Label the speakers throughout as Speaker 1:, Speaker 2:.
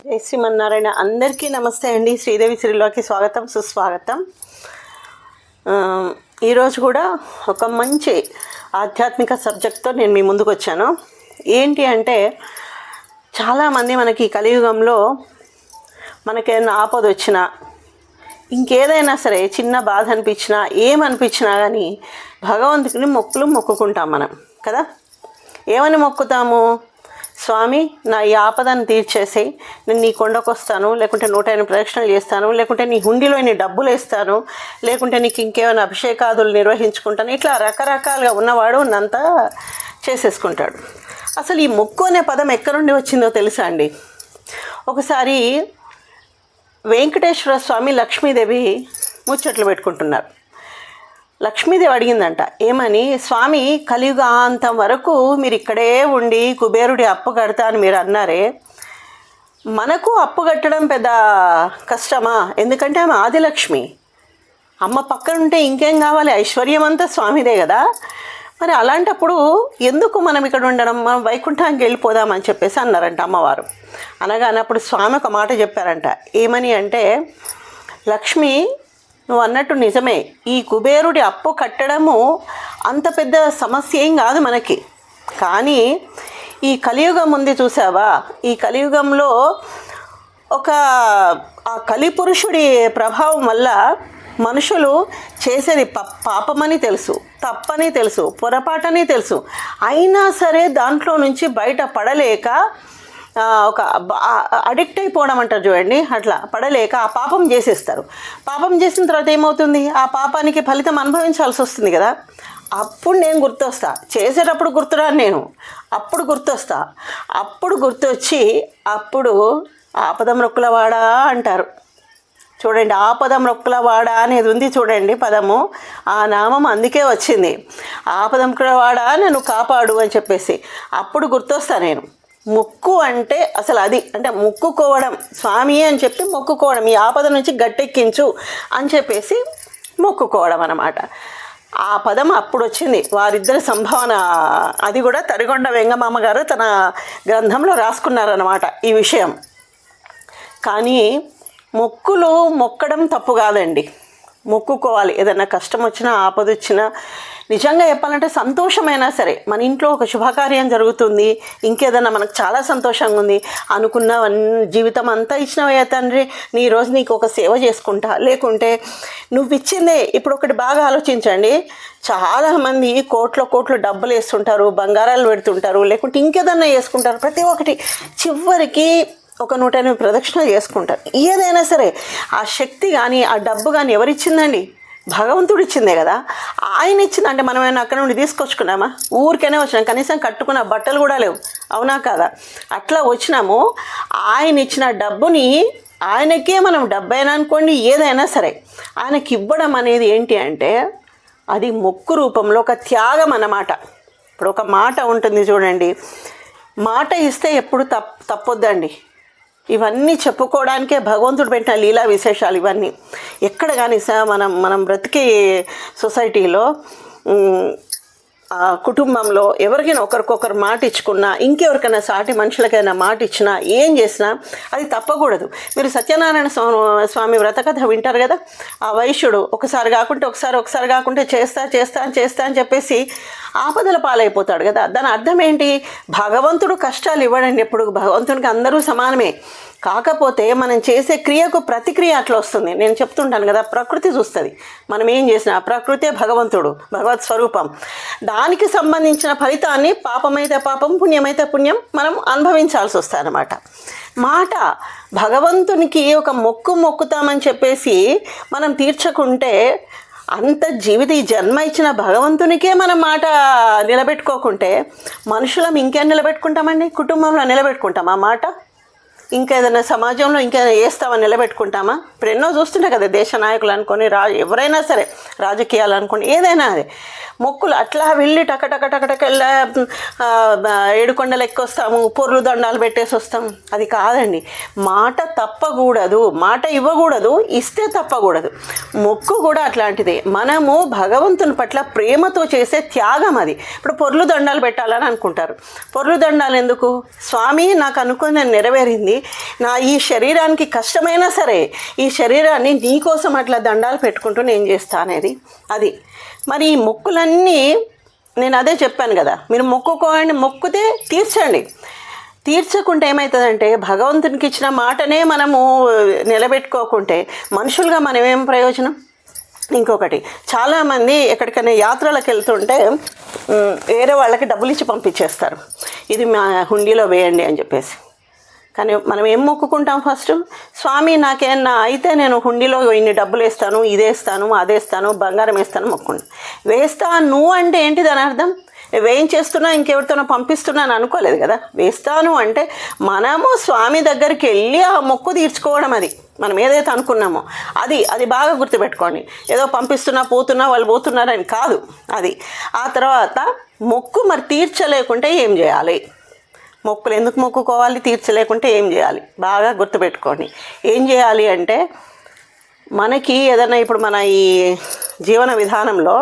Speaker 1: జై శ్రీమన్నారాయణ. అందరికీ నమస్తే అండి. శ్రీదేవి శ్రీలోకి స్వాగతం, సుస్వాగతం. ఈరోజు కూడా ఒక మంచి ఆధ్యాత్మిక సబ్జెక్ట్తో నేను మీ ముందుకు వచ్చాను. ఏంటి అంటే, చాలామంది మనకి కలియుగంలో మనకేదైనా ఆపద వచ్చినా, ఇంకేదైనా సరే చిన్న బాధ అనిపించినా, ఏమనిపించినా కానీ భగవంతుడిని మొక్కుకుంటాం మనం కదా. ఏమని మొక్కుతాము? స్వామి, నా ఈ ఆపదను తీర్చేసేయి, నేను నీ కొండకు వస్తాను, లేకుంటే 108 ప్రదక్షిణలు చేస్తాను, లేకుంటే నీ హుండీలో నీ డబ్బులు వేస్తాను, లేకుంటే నీకు ఇంకేమైనా అభిషేకాదులు నిర్వహించుకుంటాను. ఇట్లా రకరకాలుగా ఉన్నవాడు ఉన్నంత చేసేసుకుంటాడు. అసలు ఈ మొక్కు అనే పదం ఎక్కడి నుండి వచ్చిందో తెలుసా అండి? ఒకసారి వెంకటేశ్వర స్వామి, లక్ష్మీదేవి ముచ్చట్లు పెట్టుకుంటున్నారు. లక్ష్మీదేవి అడిగిందంట, ఏమని? స్వామి, కలియుగాంతం వరకు మీరు ఇక్కడే ఉండి కుబేరుడి అప్పు కడతా అని మీరు అన్నారే, మనకు అప్పు కట్టడం పెద్ద కష్టమా? ఎందుకంటే ఆమె ఆదిలక్ష్మి, అమ్మ పక్కన ఉంటే ఇంకేం కావాలి? ఐశ్వర్యం అంతా స్వామిదే కదా. మరి అలాంటప్పుడు ఎందుకు మనం ఇక్కడ ఉండడం, మనం వైకుంఠానికి వెళ్ళిపోదామని చెప్పేసి అన్నారంట అమ్మవారు. అన్నప్పుడు స్వామి ఒక మాట చెప్పారంట. ఏమని అంటే, లక్ష్మి, నువ్వు అన్నట్టు నిజమే, ఈ కుబేరుడి అప్పు కట్టడము అంత పెద్ద సమస్య ఏం కాదు మనకి. కానీ ఈ కలియుగం ఉంది చూసావా, ఈ కలియుగంలో ఆ కలిపురుషుడి ప్రభావం వల్ల మనుషులు చేసేది పాపమని తెలుసు, తప్పని తెలుసు, పొరపాటని తెలుసు, అయినా సరే దాంట్లో నుంచి బయట పడలేక ఒక అడిక్ట్ అయిపోవడం అంటారు చూడండి, అట్లా పడలేక ఆ పాపం చేసేస్తారు. పాపం చేసిన తర్వాత ఏమవుతుంది? ఆ పాపానికి ఫలితం అనుభవించాల్సి వస్తుంది కదా. అప్పుడు నేను గుర్తొస్తా, చేసేటప్పుడు గుర్తురాను నేను, అప్పుడు గుర్తొస్తా. అప్పుడు గుర్తొచ్చి అప్పుడు ఆపదం రొక్కులవాడా అంటారు చూడండి. ఆపదం రొక్కులవాడా అనేది ఉంది చూడండి పదము, ఆ నామం అందుకే వచ్చింది. ఆపదం రొక్కులవాడా, నన్ను కాపాడు అని చెప్పేసి అప్పుడు గుర్తొస్తా నేను. మొక్కు అంటే అసలు అది, అంటే మొక్కుకోవడం, స్వామి అని చెప్పి మొక్కుకోవడం, ఈ ఆపద నుంచి గట్టెక్కించు అని చెప్పేసి మొక్కుకోవడం అన్నమాట. ఆ పదం అప్పుడు వచ్చింది. వారిద్దరి సంభావన, అది కూడా తరిగొండ వెంగమామ గారు తన గ్రంథంలో రాసుకున్నారన్నమాట ఈ విషయం. కానీ మొక్కడం తప్పు కాదండి, మొక్కుకోవాలి. ఏదైనా కష్టం వచ్చినా, ఆపద వచ్చినా, నిజంగా చెప్పాలంటే సంతోషమైనా సరే, మన ఇంట్లో ఒక శుభకార్యం జరుగుతుంది, ఇంకేదన్నా మనకు చాలా సంతోషంగా ఉంది, అనుకున్న జీవితం అంతా ఇచ్చినవయ్యా తండ్రి, నీ రోజు నీకు ఒక సేవ చేసుకుంటా, లేకుంటే నువ్వు ఇచ్చిందే. ఇప్పుడు ఒకటి బాగా ఆలోచించండి, చాలామంది కోట్లు డబ్బులు వేస్తుంటారు, బంగారాలు పెడుతుంటారు, లేకుంటే ఇంకేదన్నా వేసుకుంటారు. ప్రతి ఒక్కటి చివరికి ఒక 108 ప్రదక్షిణలు చేసుకుంటారు. ఏదైనా సరే ఆ శక్తి కానీ ఆ డబ్బు కానీ ఎవరిచ్చిందండి? భగవంతుడు ఇచ్చిందే కదా. ఆయన ఇచ్చిందంటే మనం ఏమైనా అక్కడ నుండి తీసుకొచ్చుకున్నామా? ఊరికైనా వచ్చినాం, కనీసం కట్టుకున్న బట్టలు కూడా లేవు, అవునా కాదా? అట్లా వచ్చినాము. ఆయన ఇచ్చిన డబ్బుని ఆయనకే మనం డబ్బైనా అనుకోండి, ఏదైనా సరే ఆయనకి ఇవ్వడం అనేది ఏంటి అంటే, అది మొక్కు రూపంలో ఒక త్యాగం అన్నమాట. ఇప్పుడు ఒక మాట ఉంటుంది చూడండి, మాట ఇస్తే ఎప్పుడు తప్పొద్దండి. ఇవన్నీ చెప్పుకోవడానికే భగవంతుడు పెట్టిన లీలా విశేషాలు ఇవన్నీ. ఎక్కడ కానీ మనం బ్రతికే సొసైటీలో, కుటుంబంలో ఎవరికైనా ఒకరికొకరు మాట ఇచ్చుకున్నా, ఇంకెవరికైనా సాటి మనుషులకైనా మాట ఇచ్చినా, ఏం చేసినా అది తప్పకూడదు. మీరు సత్యనారాయణ స్వామి వ్రతకథ వింటారు కదా. ఆ వైశ్యుడు ఒకసారి కాకుంటే చేస్తా అని చెప్పేసి ఆపదల పాలైపోతాడు కదా. దాని అర్థం ఏంటి? భగవంతుడు కష్టాలు ఇవ్వడండి ఎప్పుడు. భగవంతునికి అందరూ సమానమే. కాకపోతే మనం చేసే క్రియకు ప్రతిక్రియ అట్లా వస్తుంది. నేను చెప్తుంటాను కదా, ప్రకృతి చూస్తుంది మనం ఏం చేసినా. ప్రకృతే భగవంతుడు, భగవత్ స్వరూపం. దానికి సంబంధించిన ఫలితాన్ని పాపమైతే పాపం, పుణ్యమైతే పుణ్యం మనం అనుభవించాల్సి వస్తుంది అన్నమాట. మాట భగవంతునికి ఒక మొక్కుతామని చెప్పేసి మనం తీర్చకుంటే, అంత ఈ జన్మ ఇచ్చిన భగవంతునికే మనం మాట నిలబెట్టుకోకుంటే మనుషులం ఇంకేం నిలబెట్టుకుంటామండి? కుటుంబంలో నిలబెట్టుకుంటామా మాట? ఇంకా ఏదైనా సమాజంలో ఇంకేదైనా వేస్తామని నిలబెట్టుకుంటామా? ఇప్పుడు ఎన్నో చూస్తుంటాయి కదా, దేశ నాయకులు అనుకొని, ఎవరైనా సరే, రాజకీయాలు అనుకోండి, ఏదైనా అదే మొక్కులు. అట్లా వెళ్ళి టకటక ఏడుకొండలు ఎక్కొస్తాము, పొర్లు దండాలు పెట్టేసి వస్తాం. అది కాదండి. మాట తప్పకూడదు, మాట ఇవ్వకూడదు, ఇస్తే తప్పకూడదు. మొక్కు కూడా అట్లాంటిదే. మనము భగవంతుని పట్ల ప్రేమతో చేసే త్యాగం అది. ఇప్పుడు పొర్లు దండాలు పెట్టాలని అనుకుంటారు. పొర్లు దండాలు ఎందుకు? స్వామి, నాకు అనుకుని నెరవేరింది, ఈ శరీరానికి కష్టమైనా సరే ఈ శరీరాన్ని నీ కోసం అట్లా దండాలు పెట్టుకుంటూ నేను చేస్తా అనేది అది. మరి ఈ మొక్కులన్నీ నేను అదే చెప్పాను కదా, మీరు మొక్కుకోండి, మొక్కుతే తీర్చండి. తీర్చకుంటే ఏమవుతుందంటే భగవంతునికి ఇచ్చిన మాటనే మనము నిలబెట్టుకోకుంటే మనుషులుగా మనం ఏం ప్రయోజనం? ఇంకొకటి, చాలామంది ఎక్కడికైనా యాత్రలకు వెళ్తుంటే వేరే వాళ్ళకి డబ్బులు ఇచ్చి పంపించేస్తారు, ఇది మా హుండీలో వేయండి అని చెప్పేసి. కానీ మనం ఏం మొక్కుకుంటాం? ఫస్ట్ స్వామి నాకేమన్నా అయితే నేను హుండీలో ఇన్ని డబ్బులు వేస్తాను, ఇదేస్తాను, అదేస్తాను, బంగారం వేస్తాను మొక్కుంటా. వేస్తాను అంటే ఏంటి దాని అర్థం? వేయించేస్తున్నా ఇంకెవరితోనో పంపిస్తున్నాను అనుకోలేదు కదా. వేస్తాను అంటే మనము స్వామి దగ్గరికి వెళ్ళి ఆ మొక్కు తీర్చుకోవడం. అది మనం ఏదైతే అనుకున్నామో అది బాగా గుర్తుపెట్టుకోండి. ఏదో పంపిస్తున్నా పోతున్నా వాళ్ళు పోతున్నారని కాదు అది. ఆ తర్వాత మొక్కు మరి తీర్చలేకుంటే ఏం చేయాలి? మొక్కులు ఎందుకు మొక్కుకోవాలి? తీర్చలేకుంటే ఏం చేయాలి? బాగా గుర్తుపెట్టుకోండి. ఏం చేయాలి అంటే మనకి ఏదైనా ఇప్పుడు మన ఈ జీవన విధానంలో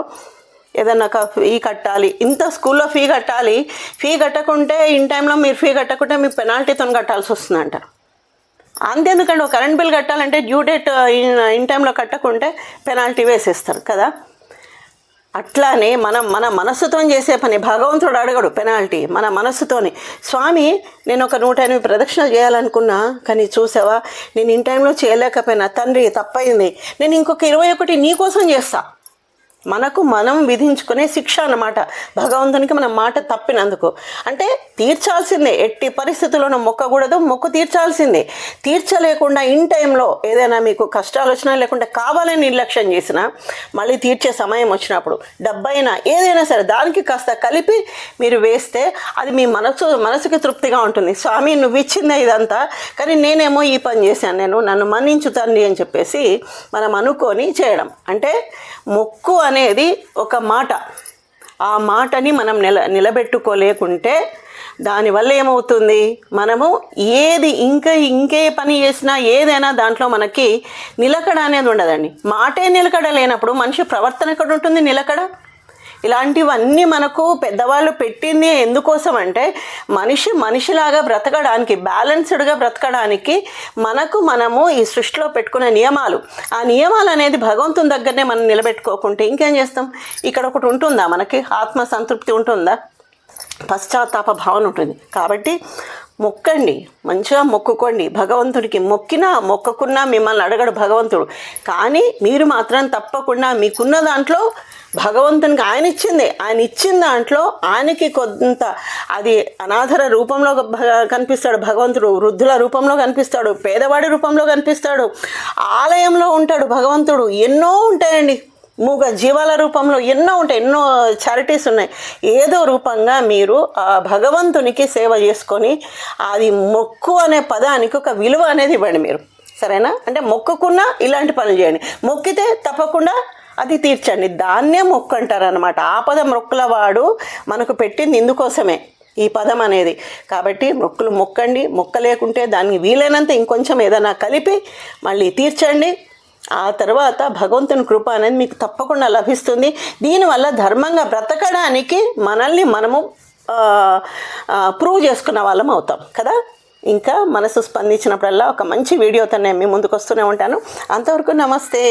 Speaker 1: ఏదన్నా ఫీ కట్టాలి, ఇంత స్కూల్లో ఫీ కట్టాలి, ఫీ కట్టకుంటే ఇన్ టైంలో మీరు ఫీ కట్టకుంటే మీకు పెనాల్టీతో కట్టాల్సి వస్తుంది అంటారు. అంతేందుకంటే ఒక కరెంట్ బిల్ కట్టాలంటే డ్యూ డేట్ ఇన్ టైంలో కట్టకుంటే పెనాల్టీ వేసేస్తారు కదా. అట్లానే మన మనస్సుతో చేసే పని భగవంతుడు అడగడు పెనాల్టీ, మన మనస్సుతోని. స్వామి నేను ఒక 108 ప్రదక్షిణలు చేయాలనుకున్నా, కానీ చూసావా నేను ఇన్ టైంలో చేయలేకపోయినా, తండ్రి తప్పైంది, నేను ఇంకొక 21 నీ కోసం చేస్తా. మనకు మనం విధించుకునే శిక్ష అన్నమాట భగవంతునికి మనం మాట తప్పినందుకు. అంటే తీర్చాల్సిందే, ఎట్టి పరిస్థితుల్లోనూ మొక్కకూడదు, మొక్కు తీర్చాల్సిందే. తీర్చలేకుండా ఇన్ టైంలో ఏదైనా మీకు కష్టాలు వచ్చినా లేకుంటే కావాలని నిర్లక్ష్యం చేసినా మళ్ళీ తీర్చే సమయం వచ్చినప్పుడు డబ్బైనా ఏదైనా సరే దానికి కాస్త కలిపి మీరు వేస్తే అది మీ మనసుకి తృప్తిగా ఉంటుంది. స్వామి నువ్వు ఇచ్చిందే ఇదంతా, కానీ నేనేమో ఈ పని చేశాను, నన్ను మన్నించు తండ్రి అని చెప్పేసి మనం అనుకొని చేయడం. అంటే మొక్కు అనేది ఒక మాట, ఆ మాటని మనం నిలబెట్టుకోలేకుంటే దానివల్ల ఏమవుతుంది? మనము ఇంకే పని చేసినా ఏదైనా దాంట్లో మనకి నిలకడ అనేది ఉండదండి. మాటే నిలకడ లేనప్పుడు మనిషి ప్రవర్తన ఎక్కడ ఉంటుంది? నిలకడ. ఇలాంటివన్నీ మనకు పెద్దవాళ్ళు పెట్టింది ఎందుకోసం అంటే మనిషిలాగా బ్రతకడానికి, బ్యాలెన్స్డ్గా బ్రతకడానికి మనము ఈ సృష్టిలో పెట్టుకునే నియమాలు. ఆ నియమాలు అనేది భగవంతుని దగ్గరనే మనం నిలబెట్టుకోకుంటే ఇంకేం చేస్తాం? ఇక్కడ ఒకటి ఉంటుందా మనకి? ఆత్మ సంతృప్తి ఉంటుందా? పశ్చాత్తాప భావన ఉంటుంది. కాబట్టి మొక్కండి, మంచిగా మొక్కుకోండి. భగవంతుడికి మొక్కకున్నా మిమ్మల్ని అడగడు భగవంతుడు. కానీ మీరు మాత్రం తప్పకుండా మీకున్న దాంట్లో భగవంతునికి ఆయన ఇచ్చిన దాంట్లో ఆయనకి కొంత, అది అనాథర రూపంలో కనిపిస్తాడు భగవంతుడు, వృద్ధుల రూపంలో కనిపిస్తాడు, పేదవాడి రూపంలో కనిపిస్తాడు, ఆలయంలో ఉంటాడు భగవంతుడు. ఎన్నో ఉంటాయండి, మూగ జీవాల రూపంలో ఎన్నో ఉంటాయి, ఎన్నో చారిటీస్ ఉన్నాయి. ఏదో రూపంగా మీరు ఆ భగవంతునికి సేవ చేసుకొని అది మొక్కు అనే పదానికి ఒక విలువ అనేది ఇవ్వండి మీరు, సరేనా? అంటే మొక్కుకున్నా ఇలాంటి పనులు చేయండి, మొక్కితే తప్పకుండా అది తీర్చండి. దాన్నే మొక్కు అంటారనమాట. ఆ పదం మొక్కులవాడు మనకు పెట్టింది ఇందుకోసమే ఈ పదం అనేది. కాబట్టి మొక్కండి, మొక్కలేకుంటే దానికి వీలైనంత ఇంకొంచెం ఏదైనా కలిపి మళ్ళీ తీర్చండి. ఆ తర్వాత భగవంతుని కృప అనేది మీకు తప్పకుండా లభిస్తుంది. దీనివల్ల ధర్మంగా బ్రతకడానికి మనల్ని మనము ప్రూవ్ చేసుకున్న వాళ్ళం అవుతాం కదా. ఇంకా మనసు స్పందించినప్పుడల్లా ఒక మంచి వీడియోతో నేను మీ ముందుకు వస్తూనే ఉంటాను. అంతవరకు నమస్తే.